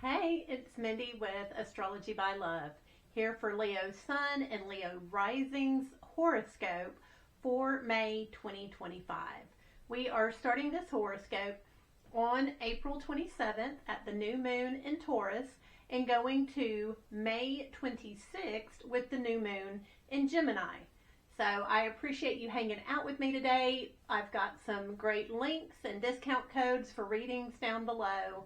Hey, it's Mindy with Astrology by Love, here for Leo Sun and Leo Rising's horoscope for May 2025. We are starting this horoscope on April 27th at the new moon in Taurus and going to May 26th with the new moon in Gemini. So I appreciate you hanging out with me today. I've got some great links and discount codes for readings down below.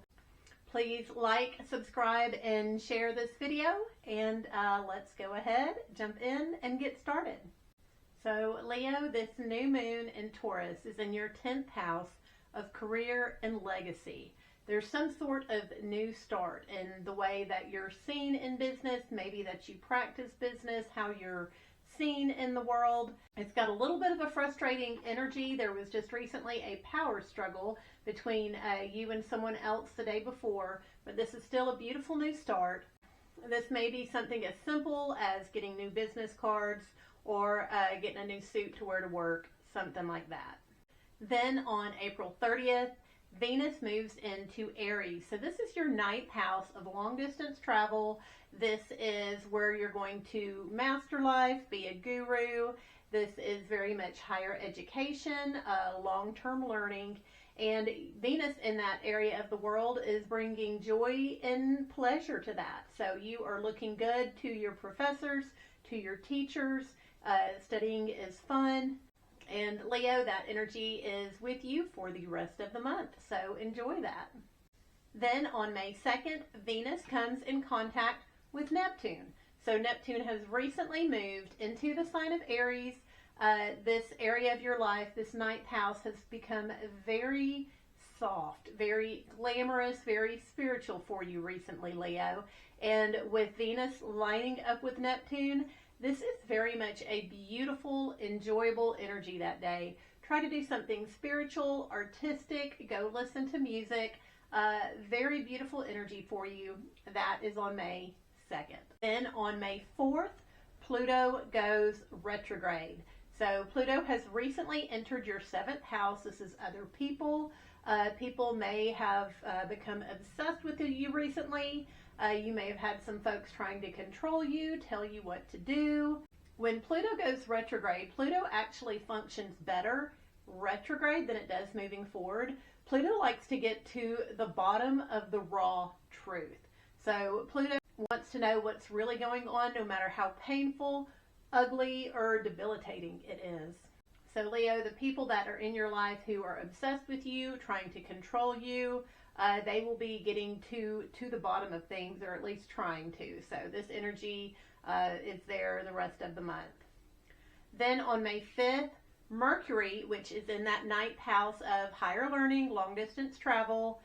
Please like, subscribe, and share this video, and let's go ahead, jump in, and get started. So Leo, this new moon in Taurus is in your 10th house of career and legacy. There's some sort of new start in the way that you're seen in business, maybe that you practice business, how you're seen in the world. It's got a little bit of a frustrating energy. There was just recently a power struggle between you and someone else the day before, but this is still a beautiful new start. This may be something as simple as getting new business cards or getting a new suit to wear to work, something like that. Then on April 30th, Venus moves into Aries. So this is your 9th house of long distance travel. This is where you're going to master life, be a guru. This is very much higher education, long-term learning. And Venus in that area of the world is bringing joy and pleasure to that. So you are looking good to your professors, to your teachers. Studying is fun. And Leo, that energy is with you for the rest of the month, so enjoy that. Then on May 2nd, Venus comes in contact with Neptune. So Neptune has recently moved into the sign of Aries. This area of your life, this 9th house, has become very soft, very glamorous, very spiritual for you recently, Leo. And with Venus lining up with Neptune, this is very much a beautiful, enjoyable energy that day. Try to do something spiritual, artistic, go listen to music. Very beautiful energy for you. That is on May 2nd. Then on May 4th, Pluto goes retrograde. So Pluto has recently entered your 7th house. This is other people. People may have become obsessed with you recently. You may have had some folks trying to control you, tell you what to do. When Pluto goes retrograde, Pluto actually functions better retrograde than it does moving forward. Pluto likes to get to the bottom of the raw truth. So Pluto wants to know what's really going on, no matter how painful, ugly, or debilitating it is. So Leo, the people that are in your life who are obsessed with you, trying to control you, they will be getting to the bottom of things, or at least trying to. So this energy is there the rest of the month. Then on May 5th, Mercury, which is in that 9th house of higher learning, long distance travel,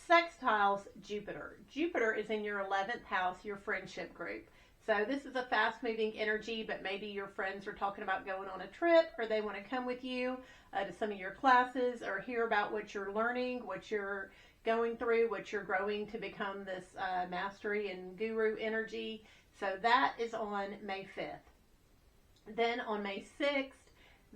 sextiles Jupiter. Jupiter is in your 11th house, your friendship group. So this is a fast-moving energy, but maybe your friends are talking about going on a trip, or they want to come with you to some of your classes, or hear about what you're learning, what you're going through, what you're growing to become this mastery and guru energy. So that is on May 5th. Then on May 6th,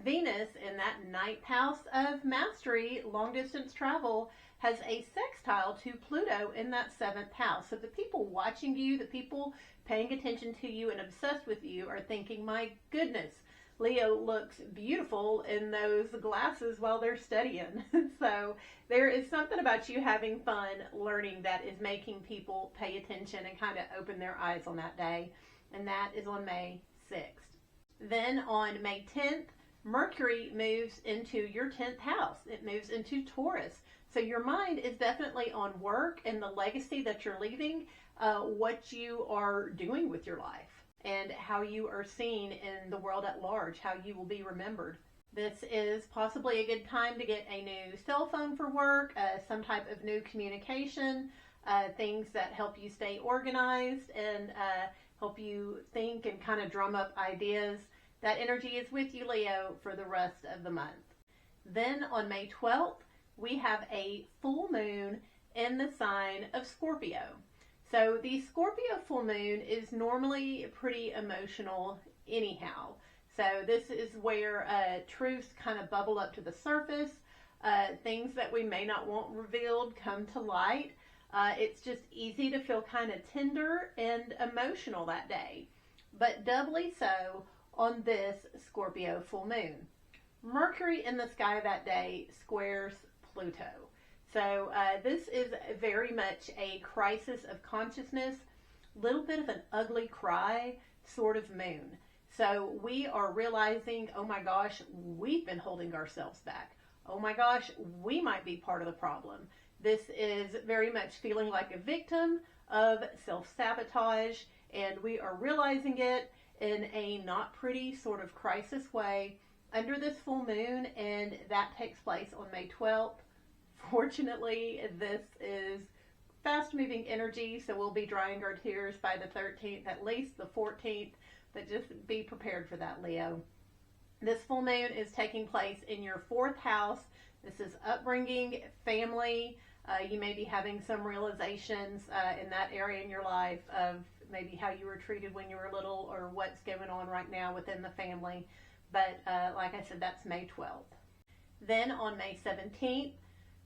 Venus in that 9th house of mastery, long distance travel, has a sextile to Pluto in that 7th house. So the people watching you, the people paying attention to you and obsessed with you are thinking, my goodness, Leo looks beautiful in those glasses while they're studying. So there is something about you having fun learning that is making people pay attention and kind of open their eyes on that day. And that is on May 6th. Then on May 10th, Mercury moves into your 10th house. It moves into Taurus. So your mind is definitely on work and the legacy that you're leaving, what you are doing with your life, and how you are seen in the world at large, how you will be remembered. This is possibly a good time to get a new cell phone for work, some type of new communication, things that help you stay organized and help you think and kind of drum up ideas. That energy is with you, Leo, for the rest of the month. Then on May 12th, we have a full moon in the sign of Scorpio. So the Scorpio full moon is normally pretty emotional anyhow. So this is where truths kind of bubble up to the surface. Things that we may not want revealed come to light. It's just easy to feel kind of tender and emotional that day, but doubly so on this Scorpio full moon. Mercury in the sky that day squares Pluto. So this is very much a crisis of consciousness, little bit of an ugly cry sort of moon. So we are realizing, oh my gosh, we've been holding ourselves back. Oh my gosh, we might be part of the problem. This is very much feeling like a victim of self-sabotage, and we are realizing it in a not pretty sort of crisis way under this full moon, and that takes place on May 12th. Fortunately, this is fast-moving energy, so we'll be drying our tears by the 13th, at least the 14th, but just be prepared for that, Leo. This full moon is taking place in your 4th house. This is upbringing, family. You may be having some realizations in that area in your life of maybe how you were treated when you were little or what's going on right now within the family. But like I said, that's May 12th. Then on May 17th,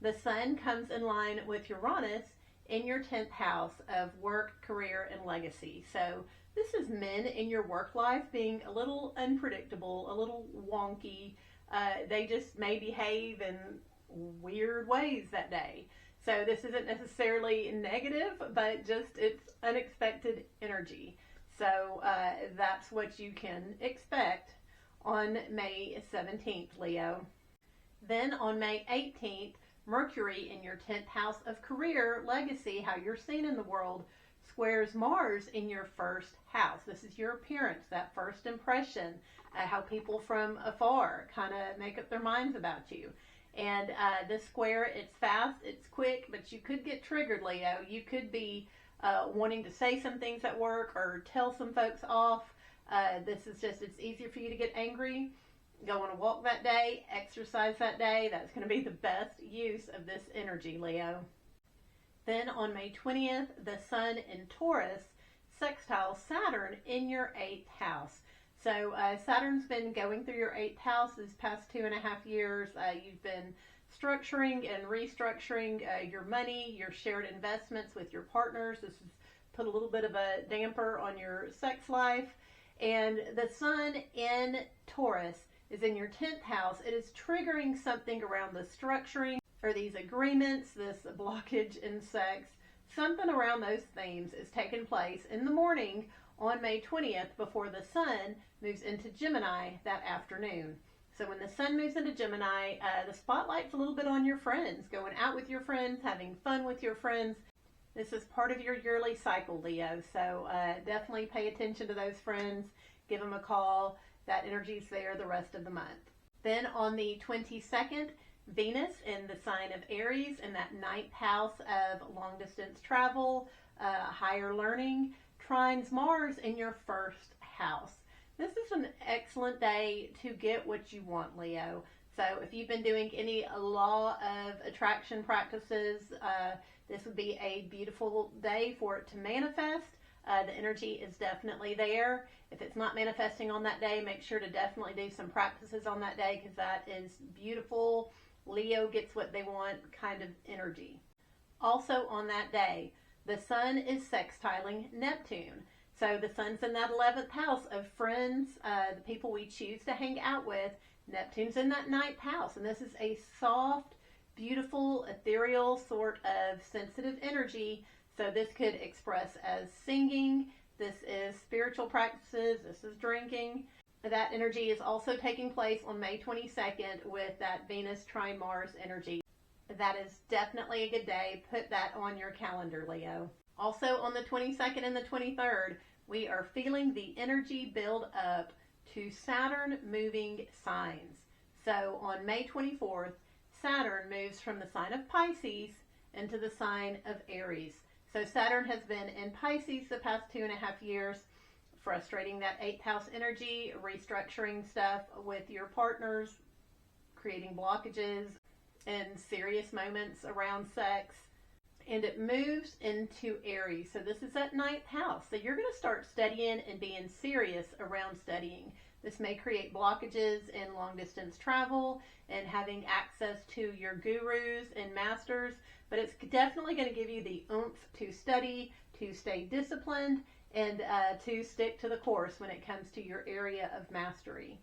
the sun comes in line with Uranus in your 10th house of work, career, and legacy. So this is men in your work life being a little unpredictable, a little wonky. They just may behave in weird ways that day. So this isn't necessarily negative, but just it's unexpected energy. So that's what you can expect on May 17th, Leo. Then on May 18th, Mercury in your 10th house of career, legacy, how you're seen in the world, squares Mars in your 1st house. This is your appearance, that first impression, how people from afar kind of make up their minds about you. And this square, it's fast, it's quick, but you could get triggered, Leo. You could be wanting to say some things at work or tell some folks off. This is just, it's easier for you to get angry. Go on a walk that day, exercise that day. That's going to be the best use of this energy, Leo. Then on May 20th, the sun in Taurus sextiles Saturn in your 8th house. So Saturn's been going through your 8th house this past 2.5 years. You've been structuring and restructuring your money, your shared investments with your partners. This has put a little bit of a damper on your sex life. And the sun in Taurus is in your 10th house. It is triggering something around the structuring or these agreements, this blockage in sex. Something around those themes is taking place in the morning on May 20th before the sun moves into Gemini that afternoon. So when the sun moves into Gemini, the spotlight's a little bit on your friends, going out with your friends, having fun with your friends. This is part of your yearly cycle, Leo. So definitely pay attention to those friends. Give them a call. That energy's there the rest of the month. Then on the 22nd, Venus in the sign of Aries in that 9th house of long distance travel, higher learning, trines Mars in your 1st house. This is an excellent day to get what you want, Leo. So if you've been doing any law of attraction practices, this would be a beautiful day for it to manifest. The energy is definitely there. If it's not manifesting on that day, make sure to definitely do some practices on that day because that is beautiful. Leo gets what they want kind of energy. Also on that day, the sun is sextiling Neptune. So the sun's in that 11th house of friends, the people we choose to hang out with. Neptune's in that 9th house. And this is a soft, beautiful, ethereal sort of sensitive energy. So this could express as singing. This is spiritual practices. This is drinking. That energy is also taking place on May 22nd with that Venus trine Mars energy. That is definitely a good day. Put that on your calendar, Leo. Also on the 22nd and the 23rd, we are feeling the energy build up to Saturn moving signs. So on May 24th, Saturn moves from the sign of Pisces into the sign of Aries. So Saturn has been in Pisces the past 2.5 years, frustrating that 8th house energy, restructuring stuff with your partners, creating blockages in serious moments around sex. And it moves into Aries. So this is that 9th house. So you're going to start studying and being serious around studying. This may create blockages in long distance travel and having access to your gurus and masters. but it's definitely going to give you the oomph to study, to stay disciplined, and to stick to the course when it comes to your area of mastery.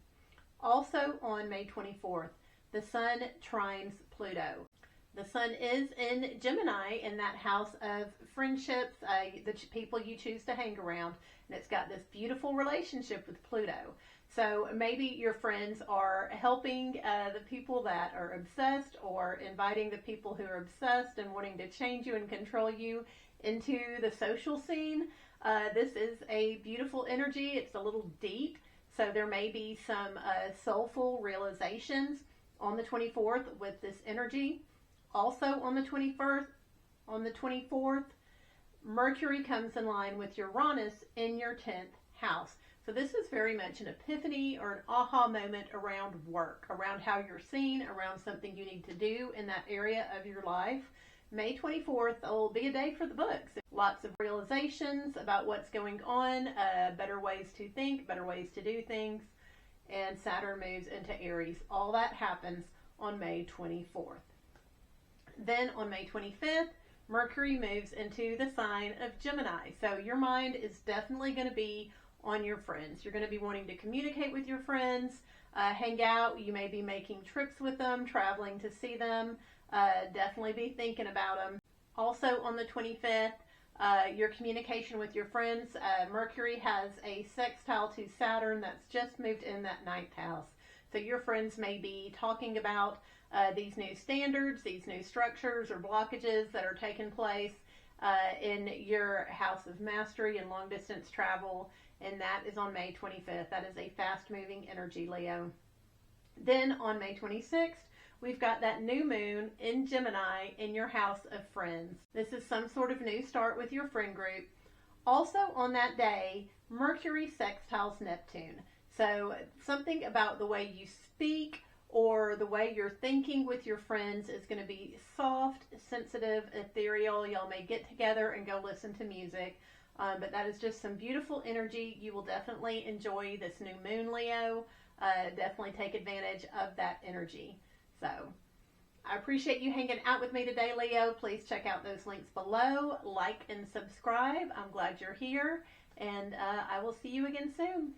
Also on May 24th, the Sun trines Pluto. The Sun is in Gemini, in that house of friendships, the people you choose to hang around, and it's got this beautiful relationship with Pluto. So maybe your friends are helping the people that are obsessed, or inviting the people who are obsessed and wanting to change you and control you into the social scene. This is a beautiful energy. It's a little deep, so there may be some soulful realizations on the 24th with this energy. Also on the 24th, Mercury comes in line with Uranus in your 10th house. So this is very much an epiphany or an aha moment around work, around how you're seen, around something you need to do in that area of your life. May 24th will be a day for the books. Lots of realizations about what's going on, better ways to think, better ways to do things, and Saturn moves into Aries. All that happens on May 24th. Then on May 25th, Mercury moves into the sign of Gemini. So your mind is definitely going to be on your friends. You're going to be wanting to communicate with your friends, hang out. You may be making trips with them, traveling to see them. Definitely be thinking about them. Also on the 25th, your communication with your friends. Mercury has a sextile to Saturn that's just moved in that 9th house. So your friends may be talking about these new standards, these new structures or blockages that are taking place in your house of mastery and long distance travel, and that is on May 25th. That is a fast moving energy, Leo. Then on May 26th, we've got that new moon in Gemini in your house of friends. This is some sort of new start with your friend group. Also on that day, Mercury sextiles Neptune. So something about the way you speak or the way you're thinking with your friends is going to be soft, sensitive, ethereal. Y'all may get together and go listen to music. But that is just some beautiful energy. You will definitely enjoy this new moon, Leo. Definitely take advantage of that energy. So I appreciate you hanging out with me today, Leo. Please check out those links below. Like and subscribe. I'm glad you're here. And I will see you again soon.